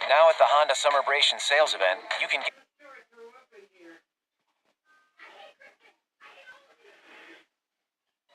Now at the Honda Summerbration sales event, you can get...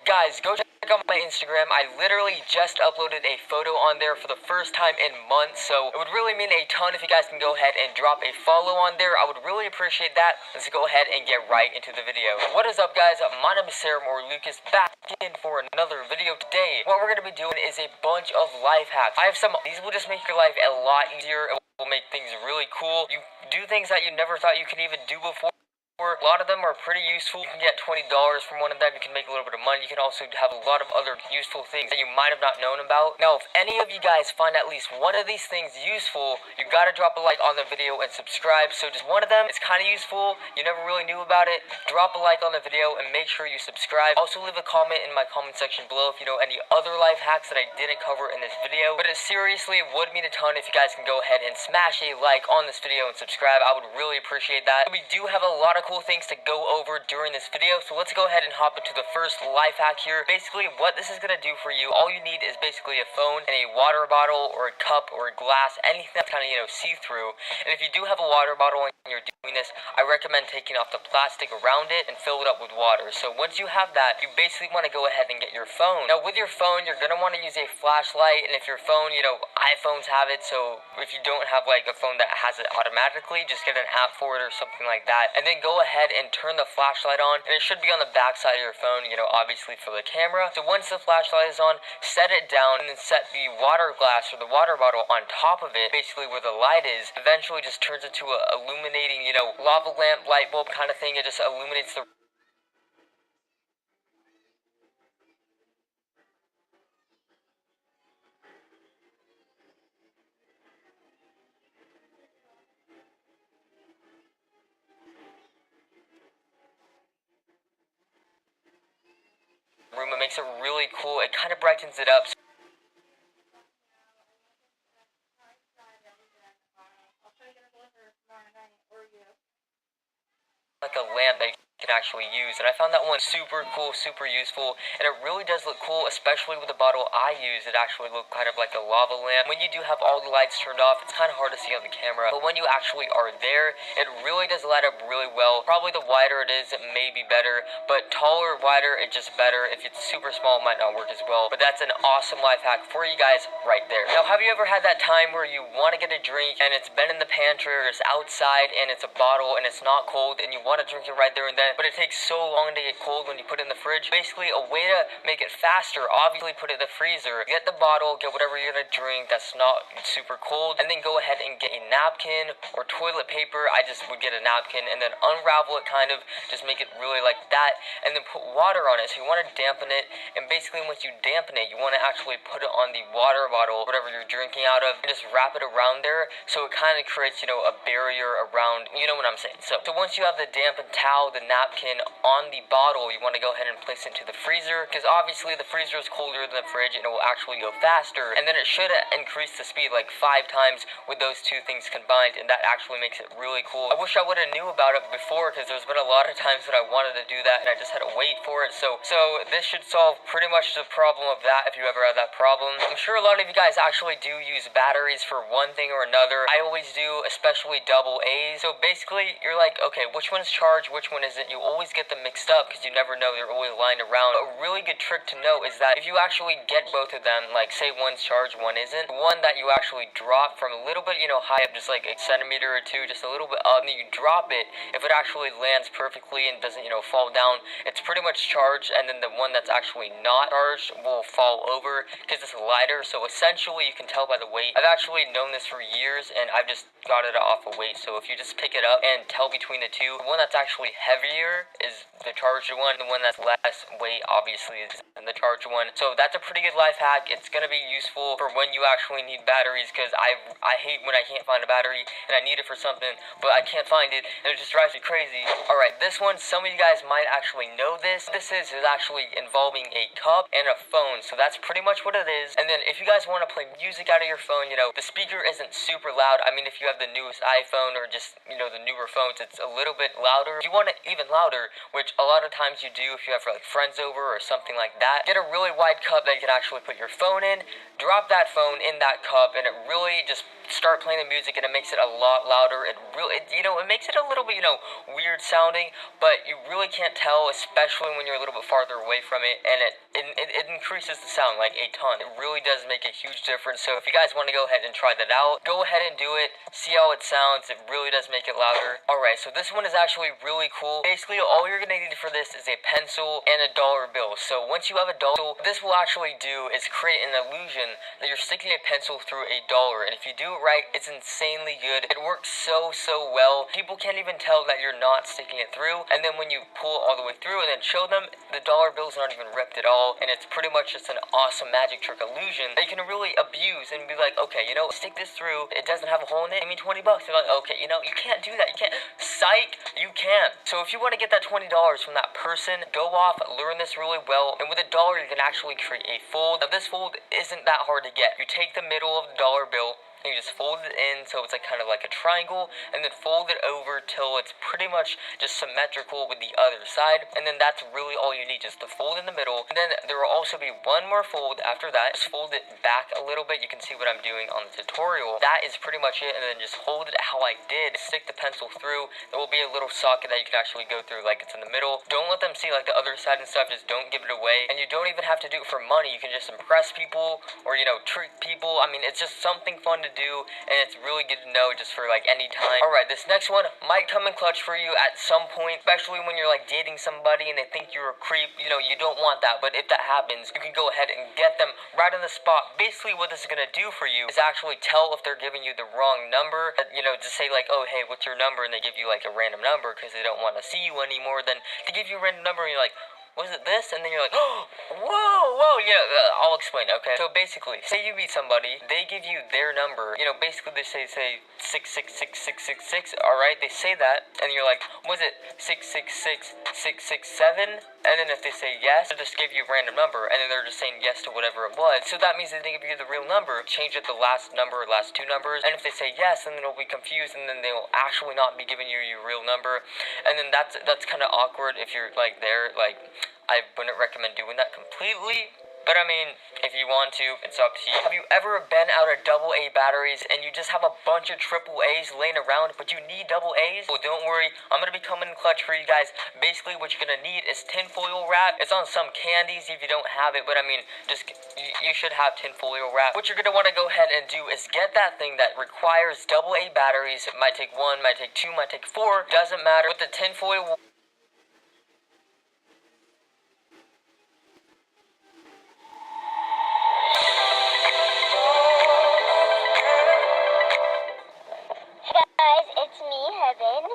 Guys, go check out my Instagram. I literally just uploaded a photo on there for the first time in months, so it would really mean a ton if you guys can go ahead and drop a follow on there. I would really appreciate that. Let's go ahead and get right into the video. What is up, guys? My name is Sarah Moore Lucas, back in for another video today. What we're going to be doing is a bunch of life hacks. I have some, these will just make your life a lot easier. It will make things really cool. You do things that you never thought you could even do before. A lot of them are pretty useful. You can get $20 from one of them. You can make a little bit of money. You can also have a lot of other useful things that you might have not known about. Now, if any of you guys find at least one of these things useful, you gotta drop a like on the video and subscribe. So just one of them is kind of useful. You never really knew about it. Drop a like on the video and make sure you subscribe. Also, leave a comment in my comment section below if you know any other life hacks that I didn't cover in this video. But it seriously would mean a ton if you guys can go ahead and smash a like on this video and subscribe. I would really appreciate that. We do have a lot of cool things to go over during this video, so let's go ahead and hop into the first life hack here. Basically, what this is going to do for you, all you need is basically a phone and a water bottle or a cup or a glass, anything that's kind of, see-through. And if you do have a water bottle and you're doing this, I recommend taking off the plastic around it and fill it up with water. So once you have that, you basically want to go ahead and get your phone. Now with your phone, you're going to want to use a flashlight, and if your phone, iPhones have it, so if you don't have like a phone that has it automatically, just get an app for it or something like that, and then go ahead and turn the flashlight on, and it should be on the back side of your phone, obviously for the camera. So once the flashlight is on, set it down and then set the water glass or the water bottle on top of it, basically where the light is. Eventually just turns into a illuminating, lava lamp, light bulb kind of thing. It just illuminates the room. It makes it really cool. It kind of brightens it up. Like a lamp that you can actually use, and I found that one super cool, super useful, and it really does look cool, especially with the bottle I use. It actually looked kind of like a lava lamp. When you do have all the lights turned off, it's kind of hard to see on the camera, but when you actually are there, it really does light up really well. Probably the wider it is, it may be better, but taller, wider, it's just better. If it's super small, it might not work as well, but that's an awesome life hack for you guys right there. Now, have you ever had that time where you want to get a drink and it's been in the pantry or it's outside and it's a bottle and it's not cold and you want to drink it right there and then, but it takes so long to get cold when you put it in the fridge? Basically, a way to make it faster, obviously put it in the freezer, get the bottle, get whatever you're gonna drink that's not super cold, and then go ahead and get a napkin or toilet paper. I just would get a napkin and then unravel it, kind of just make it really like that, and then put water on it. So you want to dampen it, and basically once you dampen it, you want to actually put it on the water bottle, whatever you're drinking out of, and just wrap it around there, so it kind of creates, a barrier around, you know what I'm saying. So once you have the dampened towel, the napkin on the bottle, you want to go ahead and place it into the freezer, because obviously the freezer is colder than the fridge and it will actually go faster, and then it should increase the speed like 5 times with those two things combined, and that actually makes it really cool. I wish I would have knew about it before, because there's been a lot of times that I wanted to do that and I just had to wait for it. So this should solve pretty much the problem of that if you ever had that problem. I'm sure a lot of you guys actually do use batteries for one thing or another. I always do, especially double A's. So basically you're like, okay, which one's charged, which one isn't? You always get them mixed up because you never know, they're always lying around. A really good trick to know is that if you actually get both of them, like say one's charged, one isn't, the one that you actually drop from a little bit, high up, just like a centimeter or two, just a little bit up, and then you drop it, if it actually lands perfectly and doesn't, fall down, it's pretty much charged, and then the one that's actually not charged will fall over because it's lighter. So essentially you can tell by the weight. I've actually known this for years, and I've just got it off of weight. So if you just pick it up and tell between the two, the one that's actually heavier is the charged one, the one that's less weight obviously is the charged one. So that's a pretty good life hack. It's gonna be useful for when you actually need batteries, because I hate when I can't find a battery and I need it for something, but I can't find it, and it just drives me crazy. Alright, this one, some of you guys might actually know this. This is actually involving a cup and a phone, so that's pretty much what it is. And then if you guys want to play music out of your phone, the speaker isn't super loud. I mean, if you have the newest iPhone or just, the newer phones, it's a little bit louder. If you want it even even louder, which a lot of times you do if you have like friends over or something like that. Get a really wide cup that you can actually put your phone in, drop that phone in that cup, and it really just start playing the music, and it makes it a lot louder. It really, it makes it a little bit, weird sounding, but you really can't tell, especially when you're a little bit farther away from it, and it increases the sound like a ton. It really does make a huge difference. So if you guys want to go ahead and try that out, go ahead and do it, see how it sounds. It really does make it louder. Alright, so this one is actually really cool. Basically, all you're gonna need for this is a pencil and a dollar bill. So once you have a dollar, this will actually do is create an illusion that you're sticking a pencil through a dollar, and if you do it right, it's insanely good. It works so well. People can't even tell that you're not sticking it through, and then when you pull it all the way through and then show them, the dollar bill's not even ripped at all, and it's pretty much just an awesome magic trick illusion that you can really abuse and be like, okay, stick this through, it doesn't have a hole in it, give me $20. They're like, okay, you can't do that, you can't. Psych, you can. So if you want to get that $20 from that person, go off, learn this really well, and with a dollar you can actually create a fold. Now this fold isn't that hard to get. You take the middle of the dollar bill, and you just fold it in so it's like kind of like a triangle, and then fold it over till it's pretty much just symmetrical with the other side, and then that's really all you need, just the fold in the middle. And then there will also be one more fold after that. Just fold it back a little bit. You can see what I'm doing on the tutorial. That is pretty much it, and then just hold it how I did. Stick the pencil through. There will be a little socket that you can actually go through like it's in the middle. Don't let them see like the other side and stuff. Just don't give it away, and you don't even have to do it for money. You can just impress people or treat people. I mean, it's just something fun to do, and it's really good to know just for like any time. Alright, this next one might come in clutch for you at some point, especially when you're like dating somebody and they think you're a creep. You don't want that, but if that happens, you can go ahead and get them right on the spot. Basically what this is going to do for you is actually tell if they're giving you the wrong number. To say like, oh hey, what's your number, and they give you like a random number because they don't want to see you anymore, than to give you a random number and you're like, was it this? And then you're like, oh, whoa, yeah, I'll explain, okay? So basically, say you meet somebody, they give you their number, basically they say 666666, alright? They say that, and you're like, was it 666667? And then if they say yes, they'll just give you a random number, and then they're just saying yes to whatever it was. So that means they didn't give you the real number. Change it the last number, last two numbers, and if they say yes, then they'll be confused, and then they will actually not be giving you your real number. And then that's kind of awkward if you're like there, like, I wouldn't recommend doing that completely, but I mean, if you want to, it's up to you. Have you ever been out of AA batteries and you just have a bunch of AAAs laying around, but you need AAs? Well, don't worry, I'm gonna be coming in clutch for you guys. Basically, what you're gonna need is tinfoil wrap. It's on some candies if you don't have it, but I mean, you should have tinfoil wrap. What you're gonna want to go ahead and do is get that thing that requires AA batteries. It might take 1, might take 2, might take 4, doesn't matter. With the tinfoil it's me, Heaven,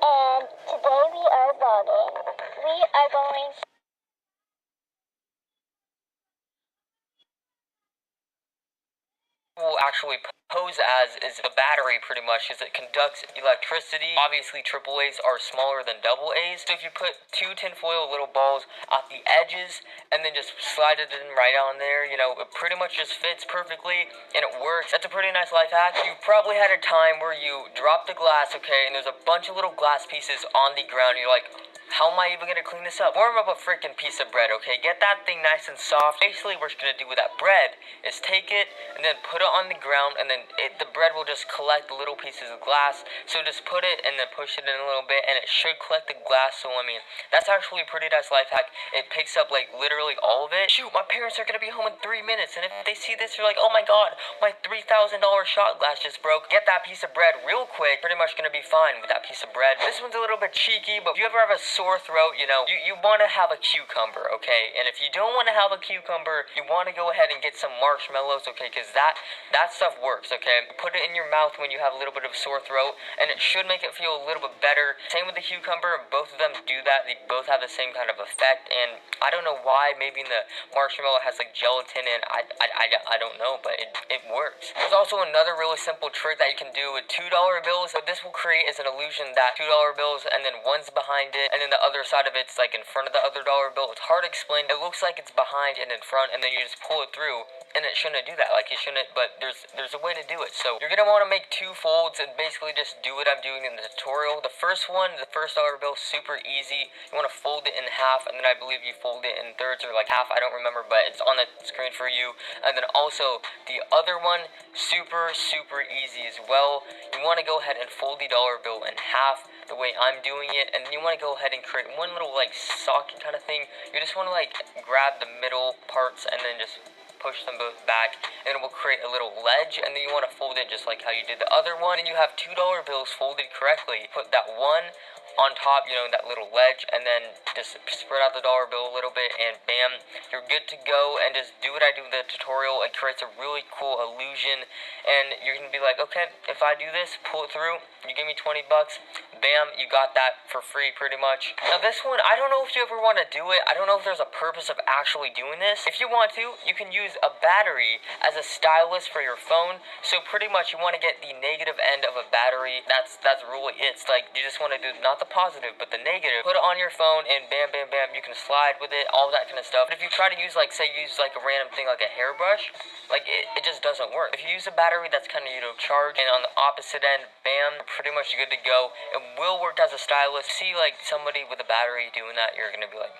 and today we are vlogging. We are going will actually pose as is the battery pretty much, because it conducts electricity. Obviously AAAs are smaller than AAs, so if you put 2 tinfoil little balls at the edges and then just slide it in right on there, it pretty much just fits perfectly and it works. That's a pretty nice life hack. You probably had a time where you dropped the glass, okay, and there's a bunch of little glass pieces on the ground, and you're like, how am I even gonna clean this up? Warm up a freaking piece of bread, okay? Get that thing nice and soft. Basically, what you're gonna do with that bread is take it and then put it on the ground, and then the bread will just collect little pieces of glass. So just put it and then push it in a little bit, and it should collect the glass. So I mean, that's actually a pretty nice life hack. It picks up like literally all of it. Shoot, my parents are gonna be home in 3 minutes, and if they see this, they're like, oh my god, my $3,000 shot glass just broke. Get that piece of bread real quick. Pretty much gonna be fine with that piece of bread. This one's a little bit cheeky, but if you ever have a sore throat, you want to have a cucumber, okay? And if you don't want to have a cucumber, you want to go ahead and get some marshmallows, okay? Because that stuff works, okay? Put it in your mouth when you have a little bit of sore throat, and it should make it feel a little bit better. Same with the cucumber. Both of them do that. They both have the same kind of effect, and I don't know why. Maybe the marshmallow has like gelatin in. I don't know, but it works. There's also another really simple trick that you can do with $2 bills. What this will create is an illusion that $2 bills, and then one's behind it, and then the other side of it's like in front of the other dollar bill. It's hard to explain. It looks like it's behind and in front, and then you just pull it through, and it shouldn't do that. Like, it shouldn't, but there's a way to do it. So you're gonna want to make 2 folds and basically just do what I'm doing in the tutorial. The first one, the first dollar bill, super easy. You want to fold it in half, and then I believe you fold it in thirds or like half, I don't remember, but it's on the screen for you. And then also the other one, super easy as well. You want to go ahead and fold the dollar bill in half the way I'm doing it, and then you want to go ahead and create one little like socket kind of thing. You just want to like grab the middle parts and then just push them both back, and it will create a little ledge, and then you want to fold it just like how you did the other one, and you have $2 bills folded correctly. Put that one on top, you know, that little ledge, and then just spread out the dollar bill a little bit, and bam, you're good to go. And just do what I do in the tutorial. It creates a really cool illusion, and you're gonna be like, okay, if I do this, pull it through, you give me 20 bucks, bam, you got that for free pretty much. Now this one, I don't know if you ever want to do it. I don't know if there's a purpose of actually doing this. If you want to, you can use a battery as a stylus for your phone. So pretty much you want to get the negative end of a battery. That's really it. It's like you just want to do not the positive but the negative. Put it on your phone and bam, you can slide with it, all that kind of stuff. But if you try to use like, say, use like a random thing like a hairbrush, like it just doesn't work. If you use a battery that's kind of, you know, charged, and on the opposite end, bam, pretty much good to go. It will work as a stylus. See like somebody with a battery doing that, you're gonna be like,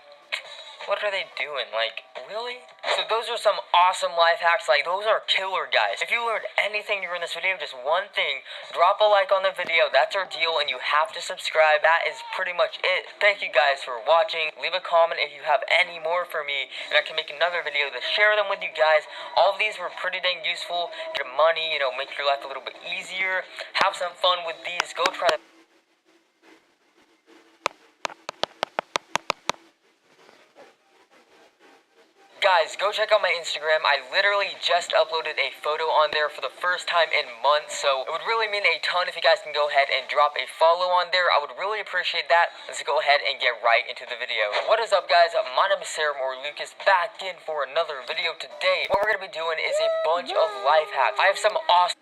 what are they doing? Like, really? So those are some awesome life hacks. Like, those are killer, guys. If you learned anything during this video, just one thing, drop a like on the video. That's our deal, and you have to subscribe. That is pretty much it. Thank you guys for watching. Leave a comment if you have any more for me, and I can make another video to share them with you guys. All of these were pretty dang useful. Get money, you know, make your life a little bit easier. Have some fun with these. Go try them. Guys, go check out my Instagram. I literally just uploaded a photo on there for the first time in months, so it would really mean a ton if you guys can go ahead and drop a follow on there. I would really appreciate that. Let's go ahead and get right into the video. What is up, guys? My name is Sarah Moore Lucas, back in for another video today. What we're going to be doing is a bunch of life hacks. I have some awesome